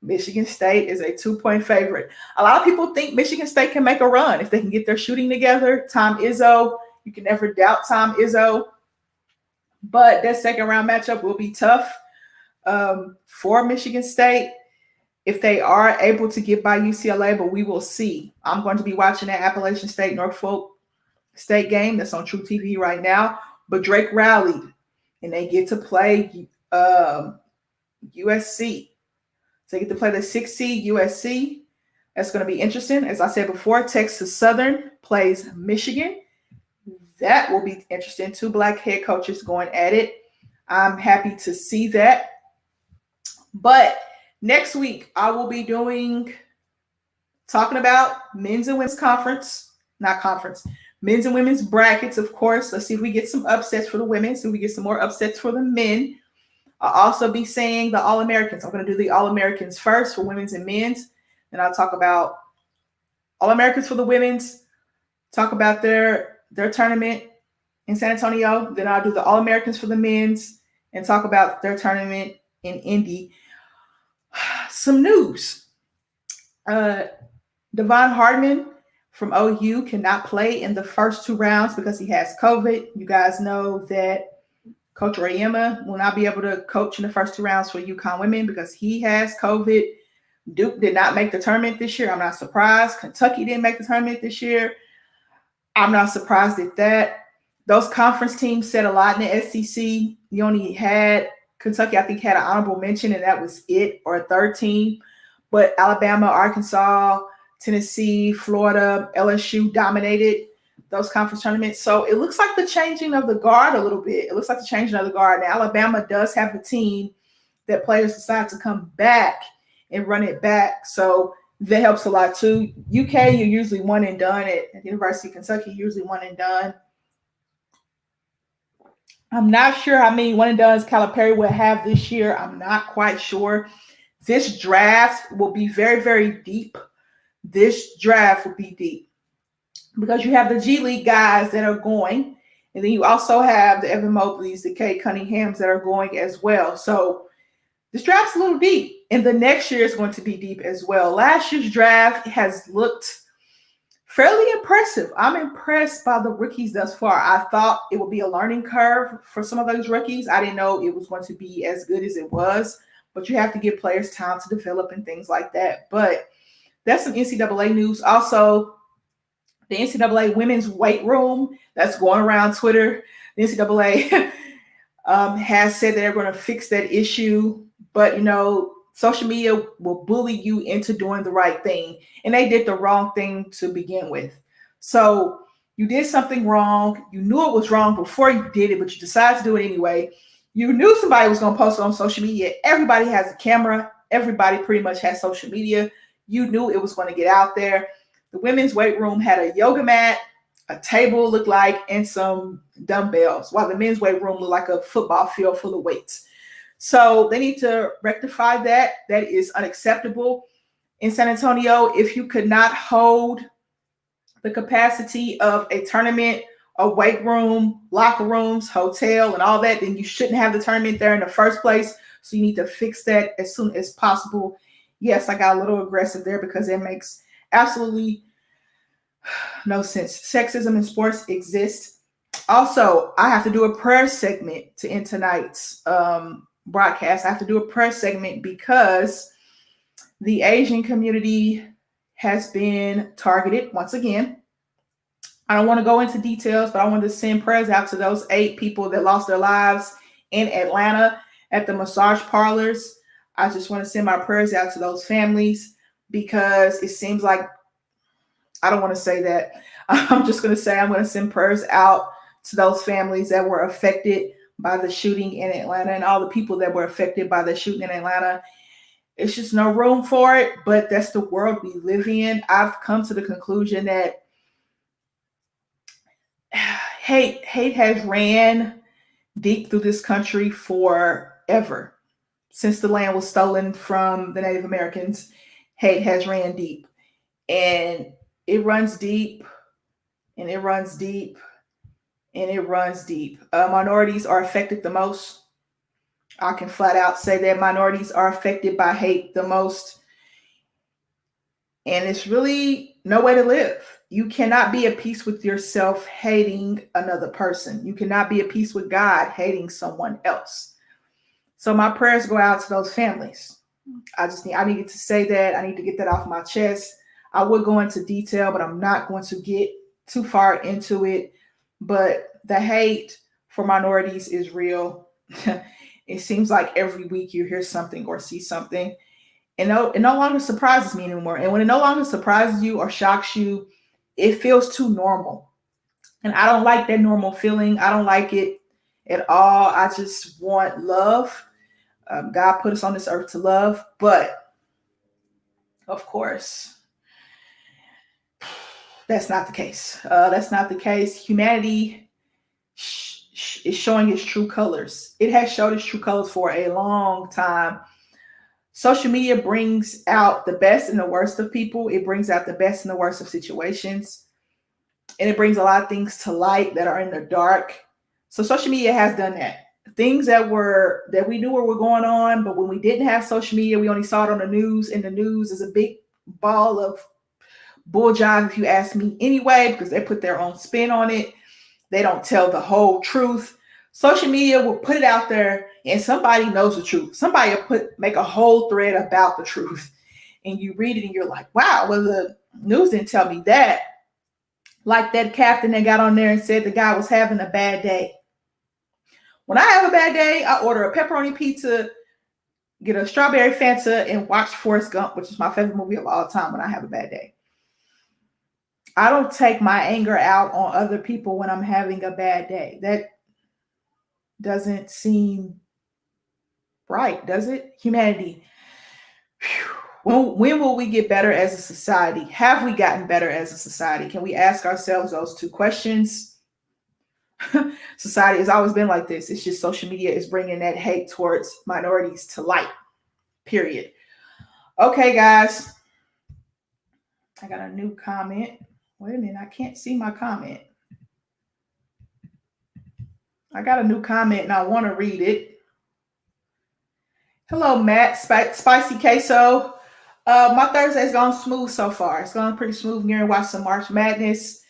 Michigan State is a 2-point favorite. A lot of people think Michigan State can make a run if they can get their shooting together. Tom Izzo, you can never doubt Tom Izzo. But that second round matchup will be tough for Michigan State if they are able to get by UCLA, but we will see. I'm going to be watching that Appalachian State Norfolk State game that's on True TV right now. But Drake rallied, and they get to play USC. So they get to play the 6th seed USC. That's going to be interesting. As I said before, Texas Southern plays Michigan. That will be interesting. 2 black head coaches going at it. I'm happy to see that. But next week, I will be talking about men's and women's men's and women's brackets, of course. Let's see if we get some upsets for the women, so we get some more upsets for the men. I'll also be saying the All-Americans. I'm going to do the All-Americans first for women's and men's. Then I'll talk about All-Americans for the women's, talk about their tournament in San Antonio. Then I'll do the All-Americans for the men's and talk about their tournament in Indy. Some news. Devon Hardman from OU cannot play in the first 2 rounds because he has COVID. You guys know that Coach Rayema will not be able to coach in the first 2 rounds for UConn women because he has COVID. Duke did not make the tournament this year. I'm not surprised. Kentucky didn't make the tournament this year. I'm not surprised at that. Those conference teams said a lot in the SEC. You only had Kentucky, I think, had an honorable mention, and that was it, or a third team. But Alabama, Arkansas, Tennessee, Florida, LSU dominated those conference tournaments. So it looks like the changing of the guard a little bit. It looks like the changing of the guard. Now, Alabama does have a team that players decide to come back and run it back. So that helps a lot too. UK, you're usually one and done. At the University of Kentucky, usually one and done. I'm not sure how many one and dones Calipari will have this year. I'm not quite sure. This draft will be very, very deep. This draft will be deep because you have the G League guys that are going, and then you also have the Evan Mobleys, the Kay Cunninghams that are going as well. So this draft's a little deep, and the next year is going to be deep as well. Last year's draft has looked fairly impressive. I'm impressed by the rookies thus far. I thought it would be a learning curve for some of those rookies. I didn't know it was going to be as good as it was, but you have to give players time to develop and things like that. But that's some NCAA news. Also, the NCAA women's weight room that's going around Twitter. The NCAA has said that they're going to fix that issue, but social media will bully you into doing the right thing. And they did the wrong thing to begin with. So you did something wrong. You knew it was wrong before you did it, but you decided to do it anyway. You knew somebody was going to post it on social media. Everybody has a camera. Everybody pretty much has social media. You knew it was going to get out there. The women's weight room had a yoga mat, a table looked like, and some dumbbells, while the men's weight room looked like a football field full of weights. So they need to rectify that. That is unacceptable. In San Antonio, if you could not hold the capacity of a tournament, a weight room, locker rooms, hotel, and all that, then you shouldn't have the tournament there in the first place. So you need to fix that as soon as possible. Yes, I got a little aggressive there because it makes absolutely no sense. Sexism in sports exists. Also, I have to do a prayer segment to end tonight's broadcast. I have to do a prayer segment because the Asian community has been targeted once again. I don't want to go into details, but I want to send prayers out to those 8 people that lost their lives in Atlanta at the massage parlors. I just want to send my prayers out to those families because it seems like, I don't want to say that. I'm just going to say I'm going to send prayers out to those families that were affected by the shooting in Atlanta and all the people that were affected by the shooting in Atlanta. It's just no room for it, but that's the world we live in. I've come to the conclusion that hate has ran deep through this country forever. Since the land was stolen from the Native Americans, hate has ran deep. And it runs deep, and it runs deep, and it runs deep. Minorities are affected the most. I can flat out say that minorities are affected by hate the most. And it's really no way to live. You cannot be at peace with yourself hating another person. You cannot be at peace with God hating someone else. So my prayers go out to those families. I needed to say that. I need to get that off my chest. I would go into detail, but I'm not going to get too far into it. But the hate for minorities is real. It seems like every week you hear something or see something. And it no longer surprises me anymore. And when it no longer surprises you or shocks you, it feels too normal. And I don't like that normal feeling. I don't like it at all. I just want love. God put us on this earth to love. But, of course, That's not the case. That's not the case. Humanity is showing its true colors. It has showed its true colors for a long time. Social media brings out the best and the worst of people. It brings out the best and the worst of situations. And it brings a lot of things to light that are in the dark. So social media has done that. Things that we knew were going on, but when we didn't have social media, we only saw it on the news. And the news is a big ball of bull jive, if you ask me anyway, because they put their own spin on it. They don't tell the whole truth. Social media will put it out there and somebody knows the truth. Somebody will make a whole thread about the truth. And you read it and you're like, wow, well, the news didn't tell me that. Like that captain that got on there and said the guy was having a bad day. When I have a bad day, I order a pepperoni pizza, get a strawberry Fanta, and watch Forrest Gump, which is my favorite movie of all time when I have a bad day. I don't take my anger out on other people when I'm having a bad day. That doesn't seem right, does it? Humanity. When will we get better as a society? Have we gotten better as a society? Can we ask ourselves those two questions? Society has always been like this. It's just social media is bringing that hate towards minorities to light, period. Okay, guys. I got a new comment. Wait a minute. I can't see my comment. I got a new comment and I want to read it. Hello, Matt. Spicy Queso. My Thursday's gone smooth so far. It's gone pretty smooth. We're going to watch some March Madness.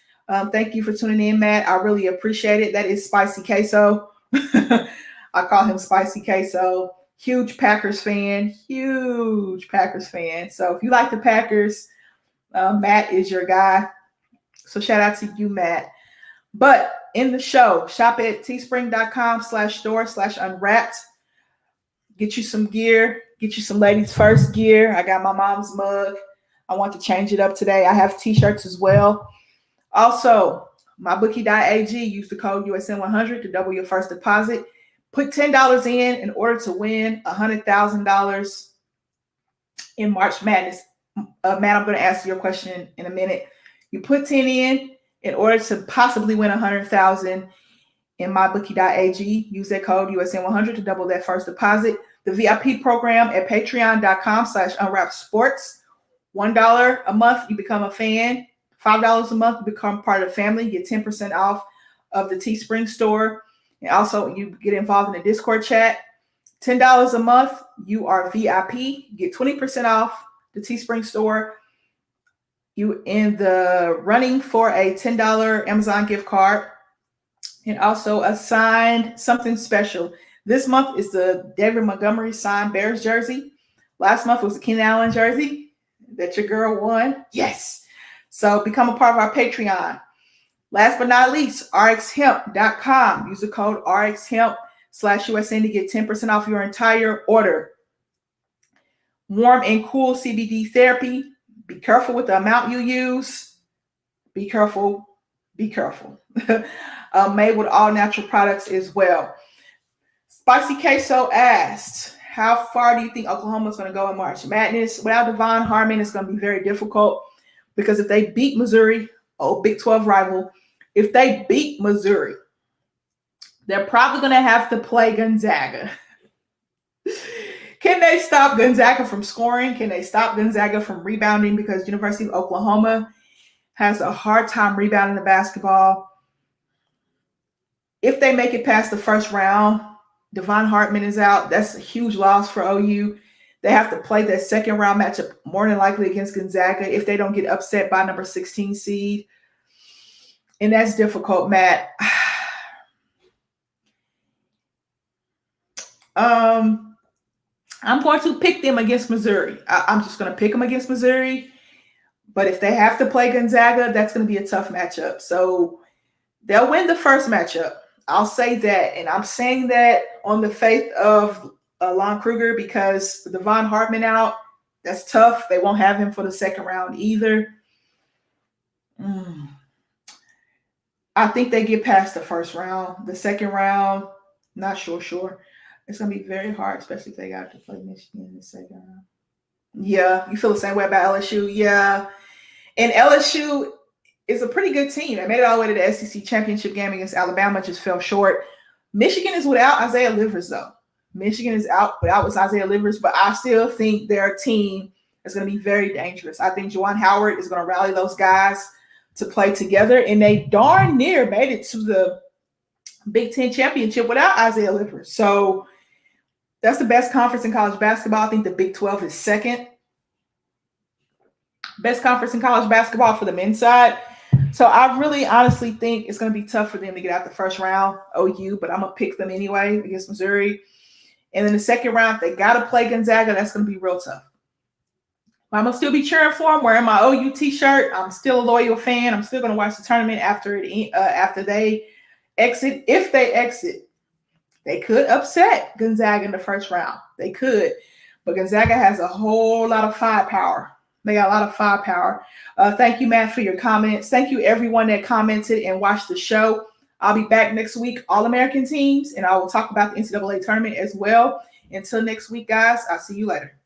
Thank you for tuning in, Matt. I really appreciate it. That is Spicy Queso. I call him Spicy Queso. Huge Packers fan. Huge Packers fan. So if you like the Packers, Matt is your guy. So shout out to you, Matt. But in the show, shop at teespring.com/store/unwrapped. Get you some gear. Get you some ladies first gear. I got my mom's mug. I want to change it up today. I have t-shirts as well. Also, mybookie.ag, use the code USN100 to double your first deposit. Put $10 in order to win $100,000 in March Madness. Matt, I'm going to answer your question in a minute. You put 10 in order to possibly win $100,000 in mybookie.ag. Use that code USN100 to double that first deposit. The VIP program at patreon.com/unwrappedsports. $1 a month, you become a fan. $5 a month, you become part of the family. You get 10% off of the Teespring store. And also, you get involved in the Discord chat. $10 a month, you are VIP. You get 20% off the Teespring store. You in the running for a $10 Amazon gift card. And also a signed something special. This month is the David Montgomery signed Bears jersey. Last month was the Keenan Allen jersey that your girl won. Yes. So become a part of our Patreon. Last but not least, rxhemp.com. Use the code rxhemp/USN to get 10% off your entire order. Warm and cool CBD therapy. Be careful with the amount you use. Be careful. Be careful. Made with all natural products as well. Spicy Queso asked, how far do you think Oklahoma is going to go in March Madness? Without Devon Harmon, it's going to be very difficult because if they beat Missouri, Big 12 rival, if they beat Missouri, they're probably going to have to play Gonzaga. Can they stop Gonzaga from scoring? Can they stop Gonzaga from rebounding? Because University of Oklahoma has a hard time rebounding the basketball. If they make it past the first round, Devon Hartman is out. That's a huge loss for OU. They have to play that second round matchup more than likely against Gonzaga if they don't get upset by number 16 seed. And that's difficult, Matt. I'm going to pick them against Missouri. I'm just going to pick them against Missouri. But if they have to play Gonzaga, that's going to be a tough matchup. So they'll win the first matchup. I'll say that. And I'm saying that on the faith of Lon Kruger because with Devon Hartman out, that's tough. They won't have him for the second round either. I think they get past the first round. The second round, not sure. It's going to be very hard, especially if they got to play Michigan in the second round. Yeah, you feel the same way about LSU? Yeah. And LSU is a pretty good team. They made it all the way to the SEC championship game against Alabama, just fell short. Michigan is without Isaiah Livers, though. Michigan is out without Isaiah Livers, but I still think their team is going to be very dangerous. I think Juwan Howard is going to rally those guys to play together, and they darn near made it to the Big Ten championship without Isaiah Livers. So that's the best conference in college basketball. I think the Big 12 is second. Best conference in college basketball for the men's side. So I really honestly think it's going to be tough for them to get out the first round, OU, but I'm going to pick them anyway against Missouri. And then the second round, they got to play Gonzaga. That's going to be real tough. I'm going to still be cheering for them, wearing my OU t-shirt. I'm still a loyal fan. I'm still going to watch the tournament after they exit. If they exit, they could upset Gonzaga in the first round. They could. But Gonzaga has a whole lot of firepower. They got a lot of firepower. Thank you, Matt, for your comments. Thank you, everyone that commented and watched the show. I'll be back next week, All-American teams, and I will talk about the NCAA tournament as well. Until next week, guys, I'll see you later.